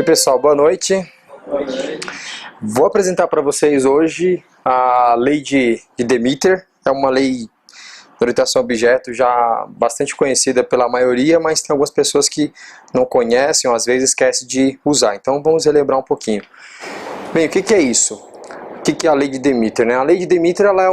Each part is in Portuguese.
pessoal, boa noite. Vou apresentar para vocês hoje a lei de Demeter. É uma lei de orientação a objeto já bastante conhecida pela maioria, mas tem algumas pessoas que não conhecem ou às vezes esquecem de usar. Então vamos relembrar um pouquinho. Bem, o que é isso? O que é a lei de Demeter, né? A lei de Demeter ela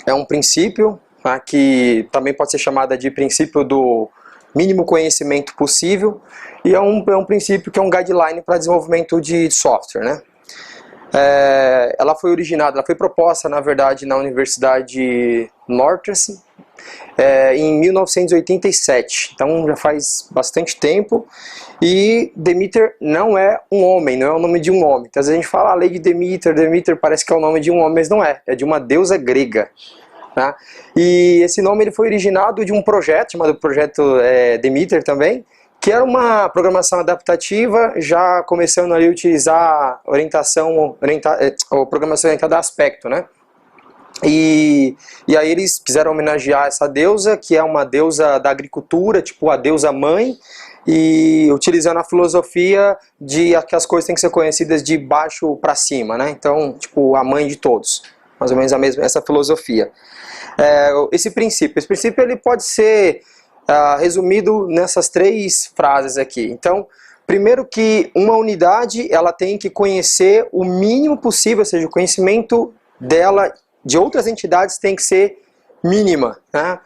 é um princípio, tá, que também pode ser chamada de princípio do mínimo conhecimento possível, e é um princípio que é um guideline para desenvolvimento de software, né? Ela foi proposta, na verdade, na Universidade Northwestern em 1987, então já faz bastante tempo. E Demeter não é um homem, não é o nome de um homem. Então, às vezes a gente fala a lei de Demeter, Demeter parece que é o nome de um homem, mas não é, é de uma deusa grega. Tá? E esse nome ele foi originado de um projeto, chamado Projeto Demeter também, que era uma programação adaptativa, já começando ali a utilizar programação orientada a aspecto, né? E aí eles quiseram homenagear essa deusa, que é uma deusa da agricultura, tipo a deusa mãe, e utilizando a filosofia de que as coisas têm que ser conhecidas de baixo para cima, né? Então, tipo, a mãe de todos, mais ou menos essa filosofia. Esse princípio ele pode ser resumido nessas três frases aqui. Então, primeiro que uma unidade ela tem que conhecer o mínimo possível, ou seja, o conhecimento dela de outras entidades tem que ser mínima, né?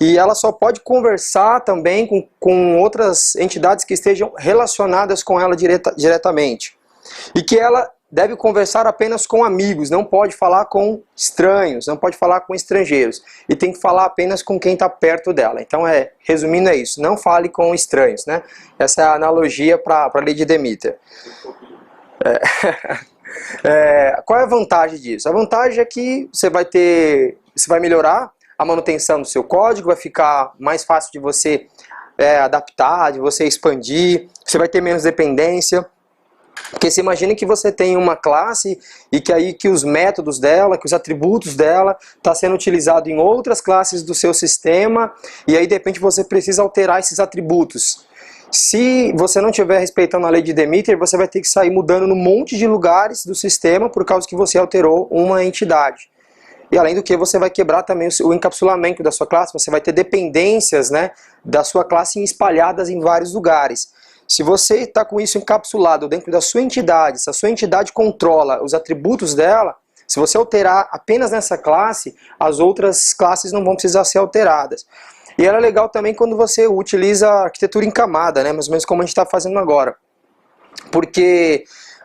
E ela só pode conversar também com outras entidades que estejam relacionadas com ela diretamente. E que ela deve conversar apenas com amigos, não pode falar com estranhos, não pode falar com estrangeiros. E tem que falar apenas com quem está perto dela. Então, resumindo, é isso, não fale com estranhos, né? Essa é a analogia para a lei de Demeter. Qual é a vantagem disso? A vantagem é que você vai melhorar a manutenção do seu código, vai ficar mais fácil de você adaptar, de você expandir, você vai ter menos dependência. Porque você imagina que você tem uma classe e que os métodos dela, que os atributos dela está sendo utilizado em outras classes do seu sistema, e aí de repente você precisa alterar esses atributos. Se você não estiver respeitando a lei de Demeter, você vai ter que sair mudando num monte de lugares do sistema por causa que você alterou uma entidade. E além do que, você vai quebrar também o encapsulamento da sua classe, você vai ter dependências, né, da sua classe espalhadas em vários lugares. Se você está com isso encapsulado dentro da sua entidade, se a sua entidade controla os atributos dela, se você alterar apenas nessa classe, as outras classes não vão precisar ser alteradas. E era legal também quando você utiliza a arquitetura em camada, né? Mais ou menos como a gente está fazendo agora. Porque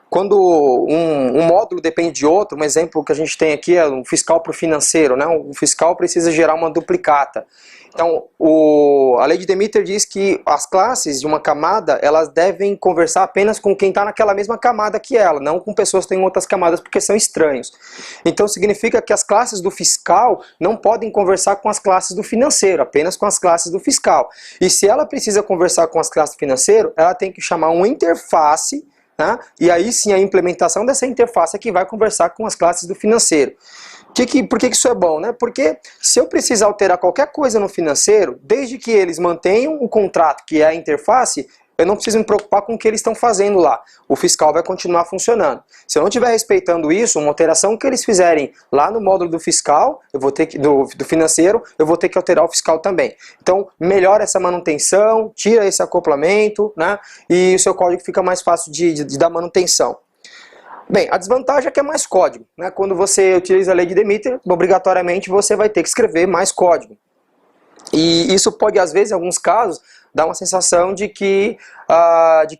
quando um módulo depende de outro, um exemplo que a gente tem aqui é um fiscal para o financeiro, né? O fiscal precisa gerar uma duplicata. Então, a lei de Demeter diz que as classes de uma camada, elas devem conversar apenas com quem está naquela mesma camada que ela, não com pessoas que têm outras camadas porque são estranhos. Então, significa que as classes do fiscal não podem conversar com as classes do financeiro, apenas com as classes do fiscal. E se ela precisa conversar com as classes do financeiro, ela tem que chamar uma interface, né? E aí sim a implementação dessa interface é que vai conversar com as classes do financeiro. Por que isso é bom, né? Porque se eu precisar alterar qualquer coisa no financeiro, desde que eles mantenham o contrato, que é a interface, eu não preciso me preocupar com o que eles estão fazendo lá. O fiscal vai continuar funcionando. Se eu não estiver respeitando isso, uma alteração que eles fizerem lá no módulo do fiscal, do financeiro, eu vou ter que alterar o fiscal também. Então, melhora essa manutenção, tira esse acoplamento, né? E o seu código fica mais fácil de dar manutenção. Bem, a desvantagem é que é mais código, né? Quando você utiliza a lei de Demeter, obrigatoriamente você vai ter que escrever mais código. E isso pode, às vezes, em alguns casos, dar uma sensação de que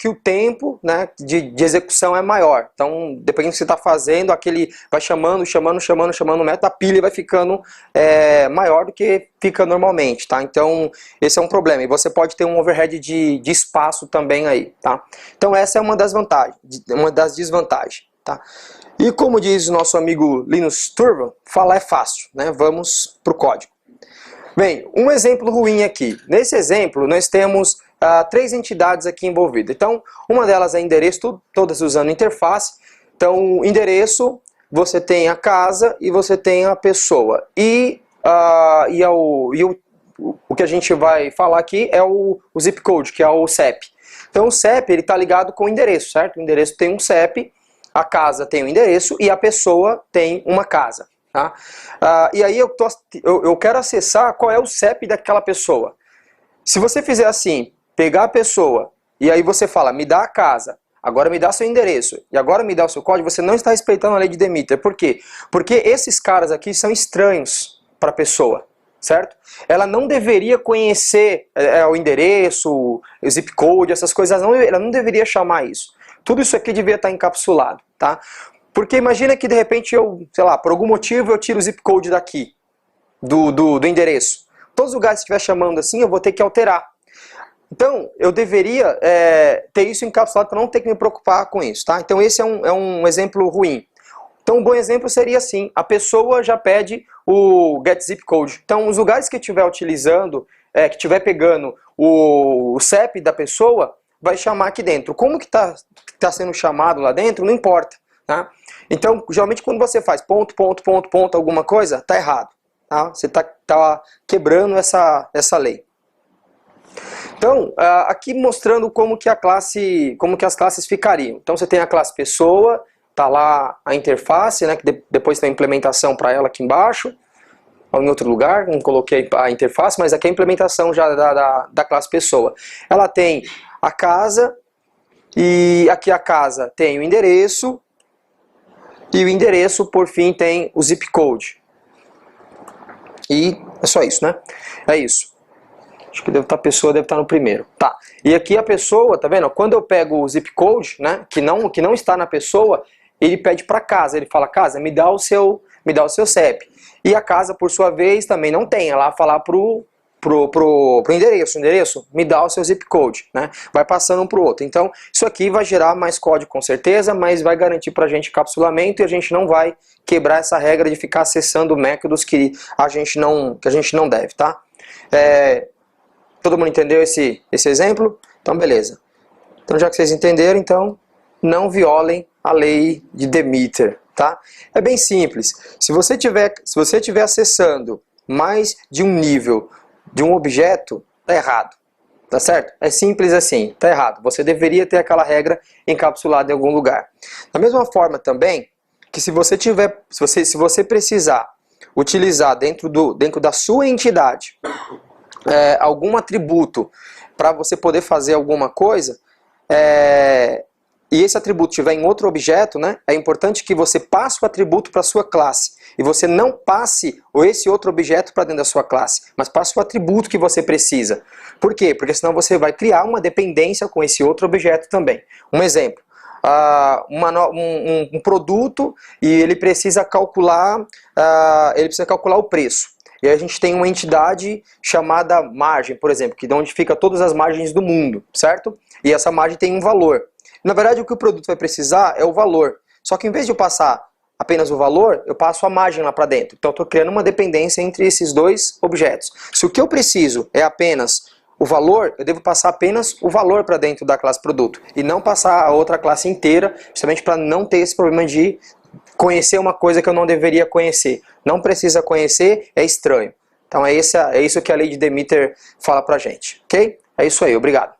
o tempo, né, de execução é maior. Então, dependendo do que você está fazendo, aquele vai chamando o método, a pilha vai ficando maior do que fica normalmente, tá? Então, esse é um problema. E você pode ter um overhead de espaço também aí, tá? Então, essa é uma das vantagens, uma das desvantagens, tá? E como diz o nosso amigo Linus Torvalds, falar é fácil, né? Vamos para o código. Bem, um exemplo ruim aqui. Nesse exemplo, nós temos três entidades aqui envolvidas. Então, uma delas é endereço, todas usando interface. Então, endereço, você tem a casa e você tem a pessoa. O que a gente vai falar aqui é o zip code, que é o CEP. Então o CEP está ligado com o endereço, certo? O endereço tem um CEP, a casa tem um endereço e a pessoa tem uma casa. Tá? E aí eu quero acessar qual é o CEP daquela pessoa. Se você fizer assim, pegar a pessoa e aí você fala, me dá a casa, agora me dá seu endereço e agora me dá o seu código, você não está respeitando a lei de Demeter. Por quê? Porque esses caras aqui são estranhos para a pessoa, certo? Ela não deveria conhecer o endereço, o zip code, essas coisas, ela não deveria chamar isso. Tudo isso aqui devia estar encapsulado, tá? Porque imagina que de repente eu, sei lá, por algum motivo eu tiro o zip code daqui, do endereço. Todos os lugares que estiver chamando assim, eu vou ter que alterar. Então, eu deveria ter isso encapsulado para não ter que me preocupar com isso, tá? Então esse é um exemplo ruim. Então um bom exemplo seria assim, a pessoa já pede o get zip code. Então os lugares que estiver utilizando, que estiver pegando o CEP da pessoa, vai chamar aqui dentro. Como que tá sendo chamado lá dentro, não importa, tá? Então, geralmente quando você faz ponto, alguma coisa, tá errado, tá? Você tá quebrando essa lei. Então, aqui mostrando como que as classes ficariam. Então você tem a classe pessoa, tá lá a interface, né, que depois tem a implementação para ela aqui embaixo, ou em outro lugar, não coloquei a interface, mas aqui é a implementação já da classe pessoa. Ela tem a casa, e aqui a casa tem o endereço, e o endereço, por fim, tem o zip code. E é só isso, né? É isso. Acho que a pessoa deve estar no primeiro. Tá. E aqui a pessoa, tá vendo? Quando eu pego o zip code, né, que não está na pessoa, ele pede para casa. Ele fala, casa, me dá o seu CEP. E a casa, por sua vez, também não tem. Ela vai falar pro endereço. Endereço, me dá o seu zip code, né? Vai passando um pro outro. Então, isso aqui vai gerar mais código com certeza, mas vai garantir pra gente encapsulamento e a gente não vai quebrar essa regra de ficar acessando métodos que a gente não deve, tá? Todo mundo entendeu esse exemplo? Então, beleza. Então, já que vocês entenderam, então, não violem a lei de Demeter, tá? É bem simples. Se você tiver acessando mais de um nível de um objeto, tá errado. Tá certo? É simples assim, tá errado. Você deveria ter aquela regra encapsulada em algum lugar. Da mesma forma também, que se você precisar utilizar dentro da sua entidade algum atributo para você poder fazer alguma coisa, e esse atributo estiver em outro objeto, né, é importante que você passe o atributo para a sua classe. E você não passe esse outro objeto para dentro da sua classe, mas passe o atributo que você precisa. Por quê? Porque senão você vai criar uma dependência com esse outro objeto também. Um exemplo, um produto e ele precisa calcular o preço. E aí a gente tem uma entidade chamada margem, por exemplo, que é onde fica todas as margens do mundo, certo? E essa margem tem um valor. Na verdade, o que o produto vai precisar é o valor. Só que em vez de eu passar apenas o valor, eu passo a margem lá para dentro. Então eu estou criando uma dependência entre esses dois objetos. Se o que eu preciso é apenas o valor, eu devo passar apenas o valor para dentro da classe produto. E não passar a outra classe inteira, justamente para não ter esse problema de conhecer uma coisa que eu não deveria conhecer. Não precisa conhecer, é estranho. Então é isso que a lei de Demeter fala pra gente. Ok? É isso aí, obrigado.